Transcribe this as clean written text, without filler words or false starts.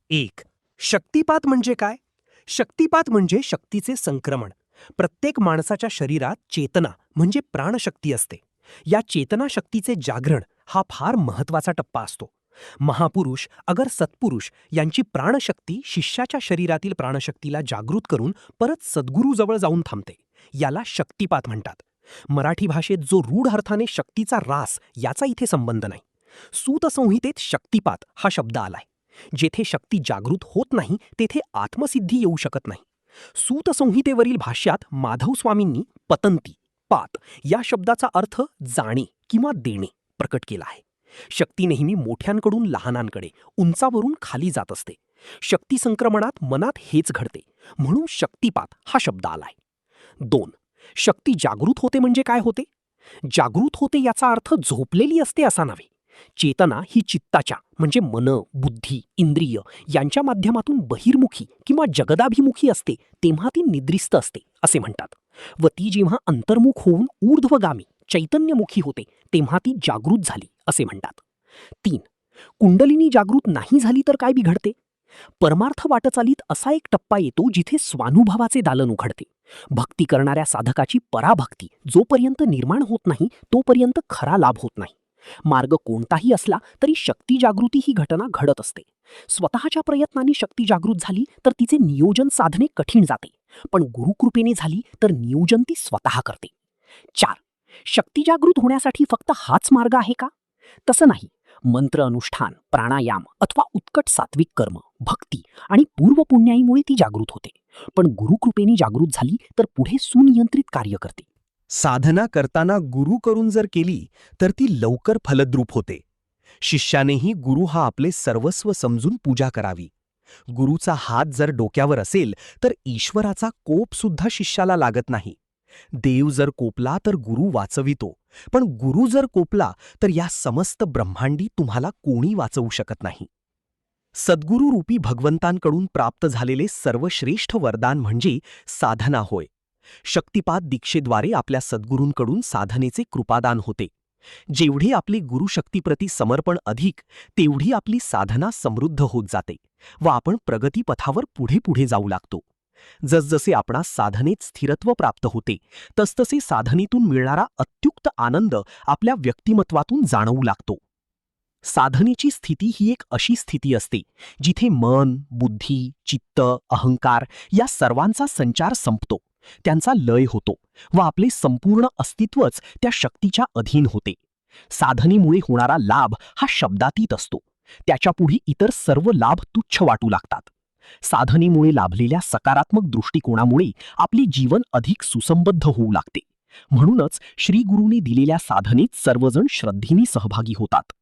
एक. शक्तिपात म्हणजे काय? शक्तिपात म्हणजे शक्तीचे संक्रमण. प्रत्येक माणसाच्या शरीरात चेतना म्हणजे प्राणशक्ती असते. या चेतना शक्तीचे जागरण हा फार महत्वाचा टप्पा असतो. महापुरुष अगर सत्पुरुष यांची प्राणशक्ती शिष्याच्या शरीरातील प्राणशक्तीला जागृत करून परत सद्गुरूजवळ जाऊन थांबते. याला शक्तिपात म्हणतात. मराठी भाषेत जो रूढ अर्थाने शक्तीचा रास याचा इथे संबंध नाही. सूतसंहितेत शक्तिपात हा शब्द आलाय. जेथे शक्ती जागृत होत नाही तेथे आत्मसिद्धी येऊ शकत नाही. सूतसंहितेवरील भाष्यात माधव स्वामींनी पतंती पात या शब्दाचा अर्थ जाणे किंवा देणे प्रकट केला आहे. शक्ती नेहमी मोठ्यांकडून लहानांकडे, उंचावरून खाली जात असते. शक्ती संक्रमणात मनात हेच घडते, म्हणून शक्तिपात हा शब्द आलाय. 2. शक्ती जागृत होते म्हणजे काय होते? जागृत होते याचा अर्थ झोपलेली असते असा नव्हे. चेतना ही चित्ताच्या म्हणजे मन, बुद्धी, इंद्रिय यांच्या माध्यमातून बहिर्मुखी किंवा जगदाभिमुखी असते तेव्हा ती निद्रिस्त असते असे म्हणतात. व ती जेव्हा अंतर्मुख होऊन ऊर्ध्वगामी चैतन्यमुखी होते तेव्हा ती जागृत झाली असे म्हणतात. 3. कुंडलिनी जागृत नाही झाली तर काय बिघडते? परमार्थ वाटचालीत असा एक टप्पा येतो जिथे स्वानुभवाचे दालन उघडते. भक्ती करणाऱ्या साधकाची पराभक्ती जोपर्यंत निर्माण होत नाही तोपर्यंत खरा लाभ होत नाही. मार्ग कोणताही असला तरी शक्ती जागृती ही घटना घडत असते. स्वतःच्या प्रयत्नांनी शक्ती जागृत झाली तर तिचे नियोजन साधणे कठीण जाते, पण गुरुकृपेने झाली तर नियोजन ती स्वतः करते. 4. शक्ती जागृत होण्यासाठी फक्त हाच मार्ग आहे का? तसं नाही. मंत्र अनुष्ठान, प्राणायाम अथवा उत्कट सात्विक कर्म, भक्ती आणि पूर्वपुण्याईमुळे ती जागृत होते. पण गुरुकृपेने जागृत झाली तर पुढे सुनियंत्रित कार्य करते. साधना करताना गुरु करून जर केली तर ती लवकर फलद्रूप होते. शिष्यानेही गुरु हा आपले सर्वस्व समजून पूजा करावी. गुरुचा हात जर डोक्यावर असेल तर ईश्वराचा कोप सुद्धा शिष्याला लागत नाही. देव जर कोपला तर गुरु वाचवितो, पण गुरु जर कोपला तर या समस्त ब्रह्मांडी तुम्हाला कोणी वाचवू शकत नाही. सद्गुरू रूपी भगवंतांकडून प्राप्त झालेले सर्वश्रेष्ठ वरदान म्हणजे साधना होय. शक्तिपात दीक्षेद्वारे आपल्या सद्गुरूंकडून साधनेचे कृपादान होते. जेवढे आपले गुरुशक्तीप्रती समर्पण अधिक तेवढी आपली साधना समृद्ध होत जाते व आपण प्रगतीपथावर पुढे पुढे जाऊ लागतो. जसजसे आपणास साधनेत स्थिरत्व प्राप्त होते तसतसे साधनेतून मिळणारा अत्युक्त आनंद आपल्या व्यक्तिमत्वातून जाणवू लागतो. साधनेची स्थिती ही एक अशी स्थिती असते जिथे मन, बुद्धी, चित्त, अहंकार या सर्वांचा संचार संपतो, त्यांचा लय होतो व आपले संपूर्ण अस्तित्वच त्या शक्तीच्या अधीन होते. साधनेमुळे होणारा लाभ हा शब्दातीत असतो. त्याच्यापुढे इतर सर्व लाभ तुच्छ वाटू लागतात. साधनेमुळे लाभलेल्या सकारात्मक दृष्टिकोनामुळे आपले जीवन अधिक सुसंबद्ध होऊ लागते. म्हणूनच श्री गुरूंनी दिलेल्या साधनेत सर्वजण श्रद्धेने सहभागी होतात.